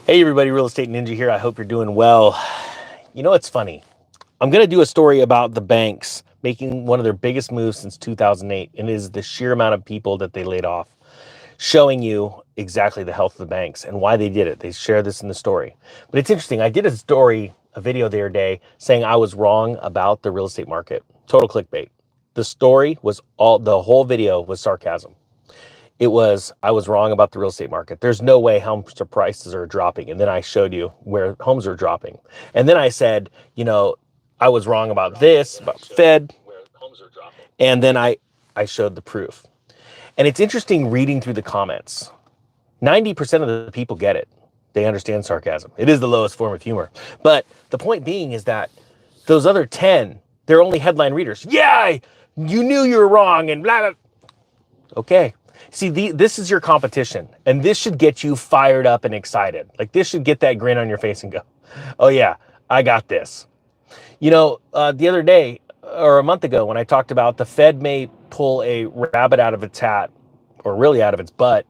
Hey everybody, Real Estate Ninja here. I hope you're doing well. You know, it's funny. I'm going to do a story about the banks making one of their biggest moves since 2008, and it is the sheer amount of people that they laid off, showing you exactly the health of the banks and why they did it. They share this in the story. But it's interesting. I did a video the other day saying I was wrong about the real estate market. Total clickbait. The story was the whole video was sarcasm. It was, I was wrong about the real estate market. There's no way home prices are dropping. And then I showed you where homes are dropping. And then I said, you know, I was wrong about this, about Fed. And then I showed the proof. And it's interesting reading through the comments. 90% of the people get it. They understand sarcasm. It is the lowest form of humor. But the point being is that those other 10, they're only headline readers. Yeah, you knew you were wrong and blah, blah. Okay. See, this is your competition, and this should get you fired up and excited. Like, this should get that grin on your face and go, oh yeah, I got this. You know, the other day, or a month ago, when I talked about the Fed may pull a rabbit out of its hat, or really out of its butt,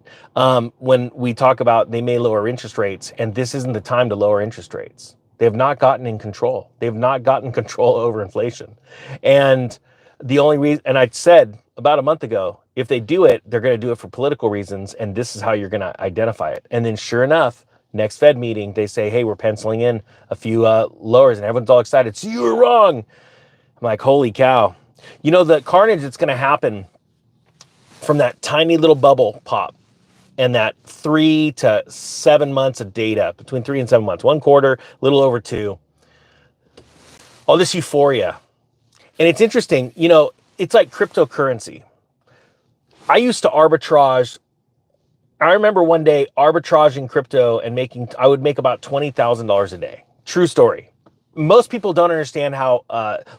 when we talk about they may lower interest rates, and this isn't the time to lower interest rates. They have not gotten in control. They have not gotten control over inflation. And the only reason, and I said about a month ago, if they do it, they're going to do it for political reasons, and this is how you're going to identify it. And then sure enough, next Fed meeting, they say, hey, we're penciling in a few lowers, and everyone's all excited. So you were wrong. I'm like, holy cow. You know, the carnage that's going to happen from that tiny little bubble pop and that 3 to 7 months of data, between 3 and 7 months, 1 quarter, a little over 2, all this euphoria. And it's interesting, you know, it's like cryptocurrency. I used to arbitrage. I remember one day arbitraging crypto and I would make about $20,000 a day. True story. Most people don't understand how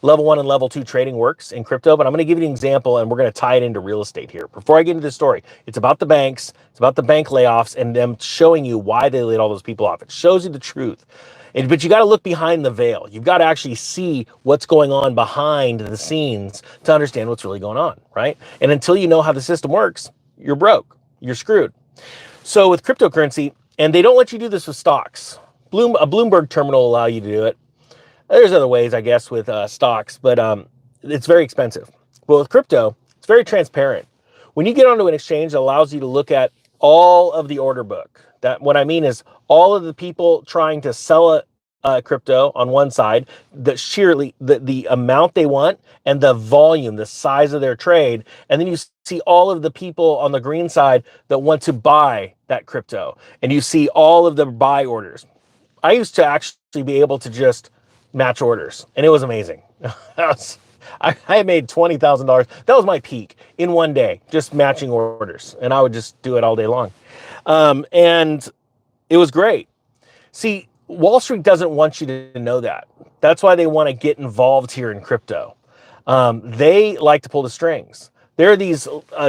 level 1 and level 2 trading works in crypto, but I'm going to give you an example, and we're going to tie it into real estate here. Before I get into the story, it's about the banks, it's about the bank layoffs, and them showing you why they laid all those people off. It shows you the truth. But you got to look behind the veil. You've got to actually see what's going on behind the scenes to understand what's really going on, right? And until you know how the system works, you're broke. You're screwed. So with cryptocurrency, and they don't let you do this with stocks. A Bloomberg terminal will allow you to do it. There's other ways, I guess, with stocks, but it's very expensive. But with crypto, it's very transparent. When you get onto an exchange, it allows you to look at all of the order book. That what I mean is all of the people trying to sell a crypto on one side, the amount they want and the volume, the size of their trade. And then you see all of the people on the green side that want to buy that crypto. And you see all of the buy orders. I used to actually be able to just match orders, and it was amazing. I made $20,000. That was my peak in one day, just matching orders. And I would just do it all day long. And it was great. See, Wall Street doesn't want you to know that. That's why they want to get involved here in crypto. They like to pull the strings. There are these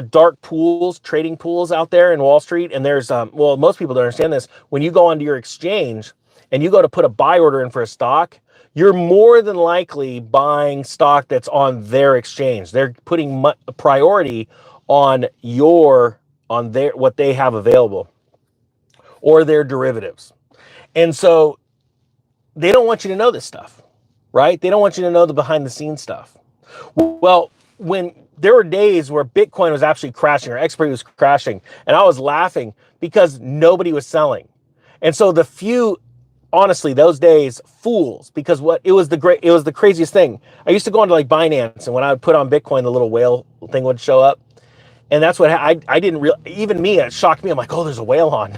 dark pools, trading pools out there in Wall Street. And there's, well, most people don't understand this. When you go onto your exchange and you go to put a buy order in for a stock, you're more than likely buying stock that's on their exchange. They're putting priority on what they have available or their derivatives. And so they don't want you to know this stuff, right? They don't want you to know the behind the scenes stuff. Well, when there were days where Bitcoin was actually crashing or XRP was crashing, and I was laughing because nobody was selling. And so the few, honestly, those days, fools, because it was the craziest thing. I used to go into like Binance, and when I would put on Bitcoin, the little whale thing would show up. And that's what I didn't even me, it shocked me. I'm like, oh, there's a whale on.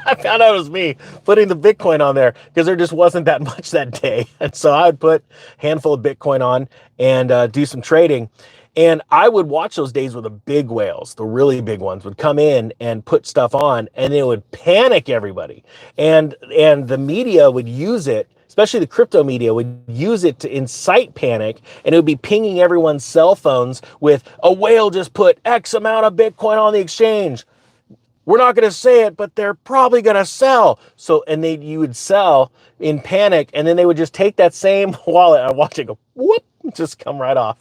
I found out it was me putting the Bitcoin on there because there just wasn't that much that day. And so I would put a handful of Bitcoin on and do some trading. And I would watch those days where the big whales, the really big ones, would come in and put stuff on, and it would panic everybody. And the media would use it, especially the crypto media would use it to incite panic, and it would be pinging everyone's cell phones with, a whale just put X amount of Bitcoin on the exchange. We're not going to say it, but they're probably going to sell. So, and you would sell in panic, and then they would just take that same wallet. I watch it go, whoop, just come right off.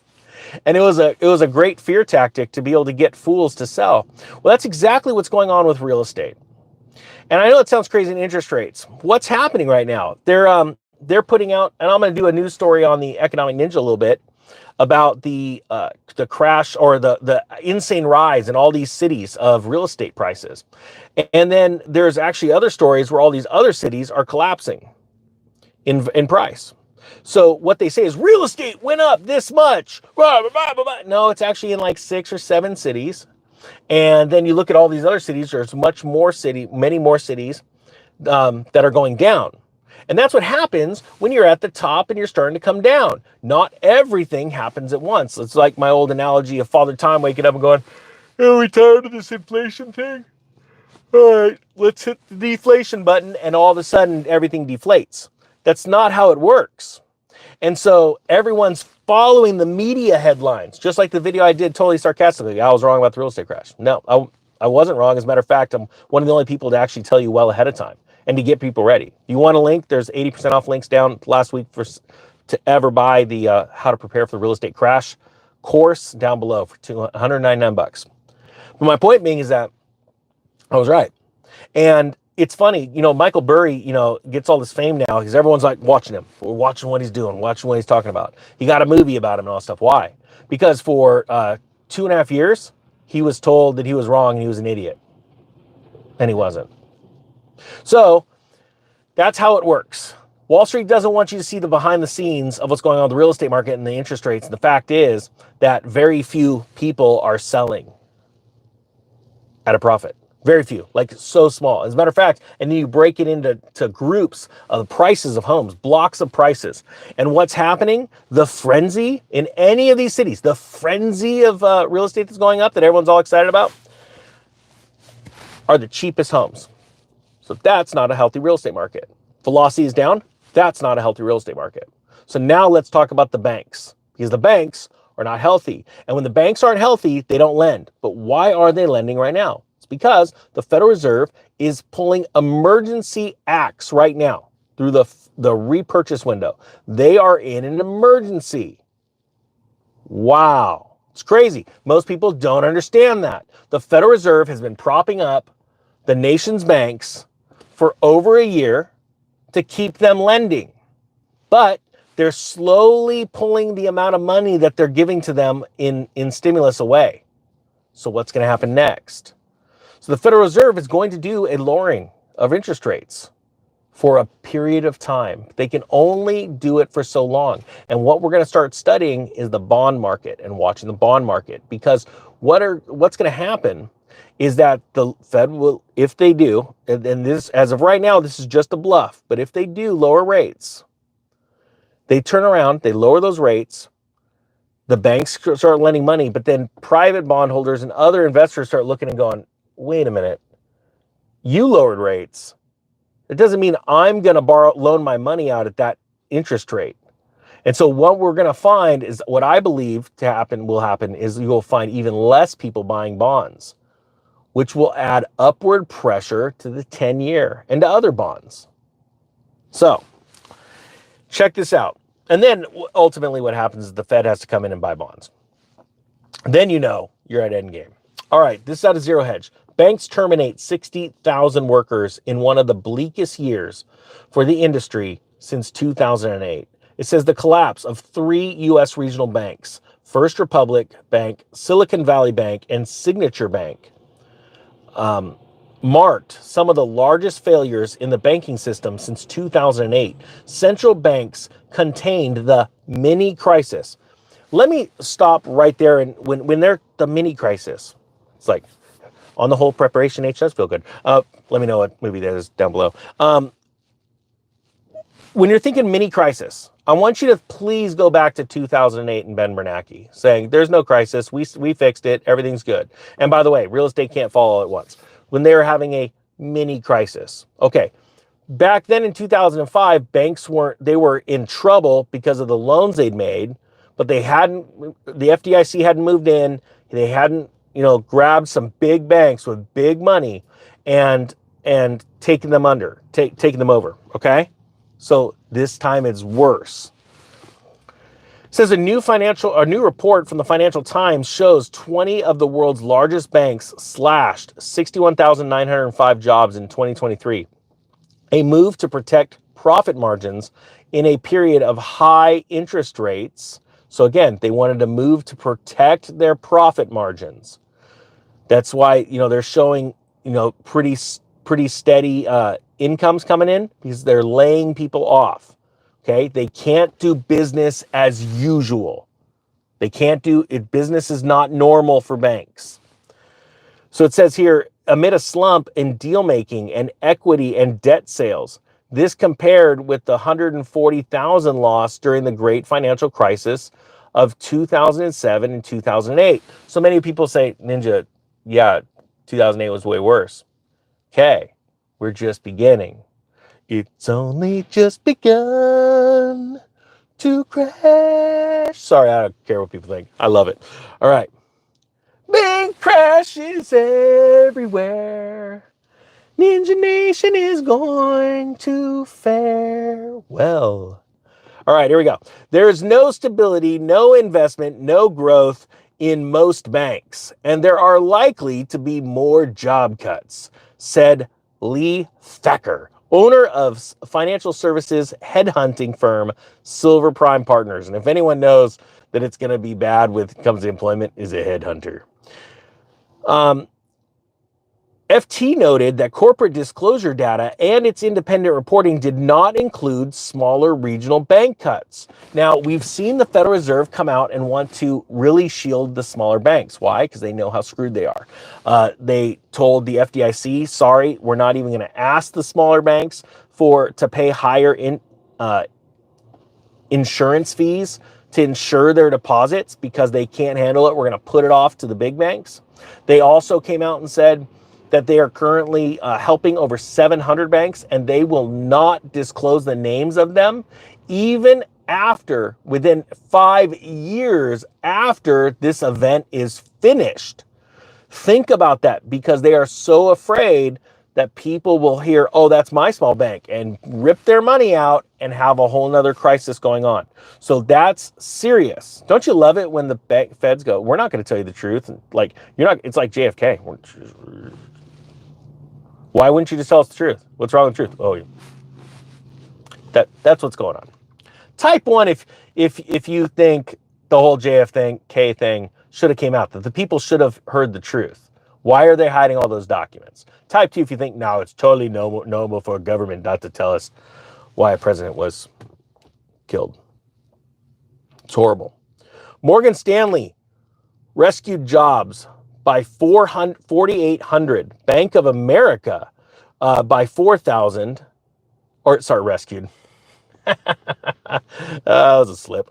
And it was a great fear tactic to be able to get fools to sell. Well, that's exactly what's going on with real estate. And I know it sounds crazy in interest rates. What's happening right now? They're putting out, and I'm going to do a news story on the Economic Ninja a little bit about the crash or the insane rise in all these cities of real estate prices. And then there's actually other stories where all these other cities are collapsing in price. So what they say is real estate went up this much. No, it's actually in like 6 or 7 cities. And then you look at all these other cities, there's many more cities that are going down. And that's what happens when you're at the top and you're starting to come down. Not everything happens at once. It's like my old analogy of Father Time waking up and going, are we tired of this inflation thing? All right, let's hit the deflation button, and all of a sudden everything deflates. That's not how it works. And so everyone's following the media headlines, just like the video I did totally sarcastically. I was wrong about the real estate crash. No, I wasn't wrong. As a matter of fact, I'm one of the only people to actually tell you well ahead of time and to get people ready. If you want a link, there's 80% off links down last week to ever buy the how to prepare for the real estate crash course down below for $199. But my point being is that I was right. And it's funny, you know, Michael Burry, you know, gets all this fame now because everyone's like watching him. We're watching what he's doing, watching what he's talking about. He got a movie about him and all that stuff. Why? Because for 2.5 years, he was told that he was wrong and he was an idiot. And he wasn't. So that's how it works. Wall Street doesn't want you to see the behind the scenes of what's going on in the real estate market and the interest rates. And the fact is that very few people are selling at a profit. Very few, like so small. As a matter of fact, and then you break it into groups of prices of homes, blocks of prices. And what's happening? The frenzy in any of these cities, the frenzy of real estate that's going up that everyone's all excited about are the cheapest homes. So that's not a healthy real estate market. Velocity is down. That's not a healthy real estate market. So now let's talk about the banks, because the banks are not healthy. And when the banks aren't healthy, they don't lend. But why are they lending right now? Because the Federal Reserve is pulling emergency acts right now through the repurchase window. They are in an emergency. Wow. It's crazy. Most people don't understand that. The Federal Reserve has been propping up the nation's banks for over a year to keep them lending. But they're slowly pulling the amount of money that they're giving to them in stimulus away. So what's going to happen next? So the Federal Reserve is going to do a lowering of interest rates for a period of time. They can only do it for so long. And what we're going to start studying is the bond market and watching the bond market, because what's going to happen is that the Fed will, if they do, and this, as of right now, this is just a bluff, but if they do lower rates, they turn around, they lower those rates, the banks start lending money, but then private bondholders and other investors start looking and going, wait a minute, you lowered rates. It doesn't mean I'm going to loan my money out at that interest rate. And so what we're going to find is, what I believe will happen is you will find even less people buying bonds, which will add upward pressure to the 10-year and to other bonds. So check this out. And then ultimately what happens is the Fed has to come in and buy bonds. Then you know you're at endgame. All right, this is out of Zero Hedge. Banks terminate 60,000 workers in one of the bleakest years for the industry since 2008. It says the collapse of 3 U.S. regional banks, First Republic Bank, Silicon Valley Bank, and Signature Bank, marked some of the largest failures in the banking system since 2008. Central banks contained the mini crisis. Let me stop right there. And when they're the mini crisis, it's like, on the whole, preparation H does feel good. Let me know what movie that is down below. When you're thinking mini crisis, I want you to please go back to 2008 and Ben Bernanke saying, there's no crisis. We fixed it. Everything's good. And by the way, real estate can't fall all at once. When they were having a mini crisis. Okay. Back then in 2005, banks were in trouble because of the loans they'd made, but the FDIC hadn't moved in. They hadn't, grabbed some big banks with big money and taken them over. Okay. So this time it's worse. It says a new report from the Financial Times shows 20 of the world's largest banks slashed 61,905 jobs in 2023. A move to protect profit margins in a period of high interest rates. So again, they wanted to move to protect their profit margins. That's why, they're showing, pretty steady incomes coming in, because they're laying people off. Okay, they can't do business as usual. They can't do it. Business is not normal for banks. So it says here, amid a slump in deal making and equity and debt sales, this compared with the 140,000 loss during the great financial crisis of 2007 and 2008. So many people say, Ninja, yeah, 2008 was way worse. Okay, we're just beginning. It's only just begun to crash. Sorry, I don't care what people think. I love it. All right. Big crashes everywhere. Ninja Nation is going to fare well. All right, here we go. There's no stability, no investment, no growth in most banks, and there are likely to be more job cuts, said Lee Thacker, owner of financial services headhunting firm Silver Prime Partners. And if anyone knows that it's going to be bad when it comes to employment, is a headhunter. FT noted that corporate disclosure data and its independent reporting did not include smaller regional bank cuts. Now, we've seen the Federal Reserve come out and want to really shield the smaller banks. Why? Because they know how screwed they are. They told the FDIC, sorry, we're not even going to ask the smaller banks to pay higher insurance fees to insure their deposits because they can't handle it. We're going to put it off to the big banks. They also came out and said that they are currently helping over 700 banks, and they will not disclose the names of them, even within 5 years after this event is finished. Think about that, because they are so afraid that people will hear, oh, that's my small bank, and rip their money out and have a whole nother crisis going on. So that's serious. Don't you love it when the feds go, we're not going to tell you the truth? Like, it's like JFK. Why wouldn't you just tell us the truth? What's wrong with the truth? Oh, that's what's going on. Type 1 if you think the whole JFK thing should have came out, that the people should have heard the truth. Why are they hiding all those documents? Type 2 if you think, no, it's totally normal for a government not to tell us why a president was killed. It's horrible. Morgan Stanley rescued jobs by 4,800. Bank of America by 4,000. Rescued. That was a slip.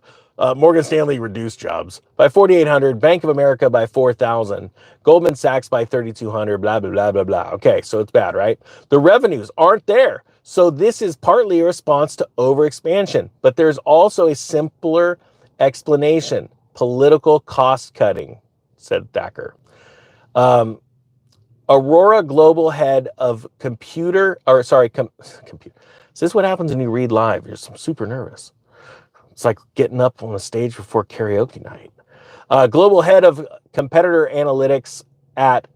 Morgan Stanley reduced jobs by 4,800. Bank of America by 4,000. Goldman Sachs by 3,200. Blah, blah, blah, blah, blah. Okay, so it's bad, right? The revenues aren't there. So this is partly a response to overexpansion. But there's also a simpler explanation. Political cost cutting, said Thacker. Aurora Global head of computer. Is this what happens when you read live? You're super nervous. It's like getting up on the stage before karaoke night. Global head of competitor analytics at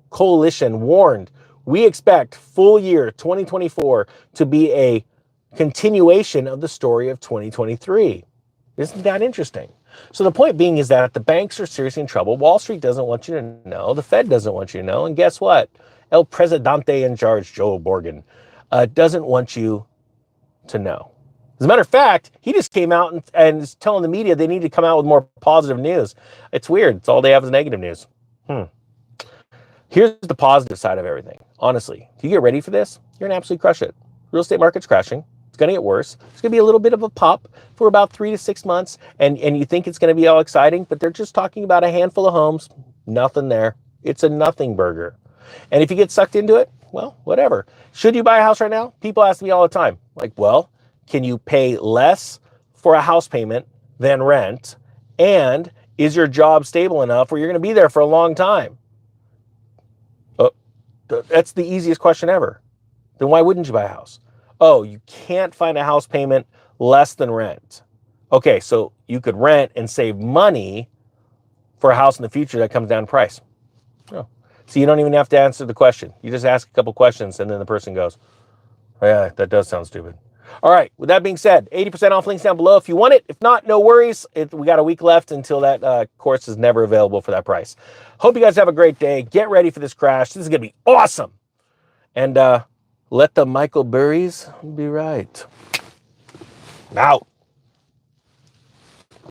Coalition warned, we expect full year 2024 to be a continuation of the story of 2023. Isn't that interesting? So the point being is that the banks are seriously in trouble. Wall Street doesn't want you to know. The Fed doesn't want you to know. And guess what? El Presidente in charge, Joe Borgen, doesn't want you to know. As a matter of fact, he just came out and is telling the media they need to come out with more positive news. It's weird. It's all they have is negative news. Here's the positive side of everything. Honestly, if you get ready for this, you're going to absolutely crush it. Real estate market's crashing. It's going to get worse. It's going to be a little bit of a pop for about 3 to 6 months. And you think it's going to be all exciting, but they're just talking about a handful of homes. Nothing there. It's a nothing burger. And if you get sucked into it, well, whatever. Should you buy a house right now? People ask me all the time. Like, well, can you pay less for a house payment than rent? And is your job stable enough where you're going to be there for a long time? That's the easiest question ever. Then why wouldn't you buy a house? Oh, you can't find a house payment less than rent. Okay, so you could rent and save money for a house in the future that comes down in price. Oh. So you don't even have to answer the question. You just ask a couple questions and then the person goes, oh, yeah, that does sound stupid. All right, with that being said, 80% off, links down below if you want it. If not, no worries. We got a week left until that course is never available for that price. Hope you guys have a great day. Get ready for this crash. This is going to be awesome. And let the Michael Burries be right. Out.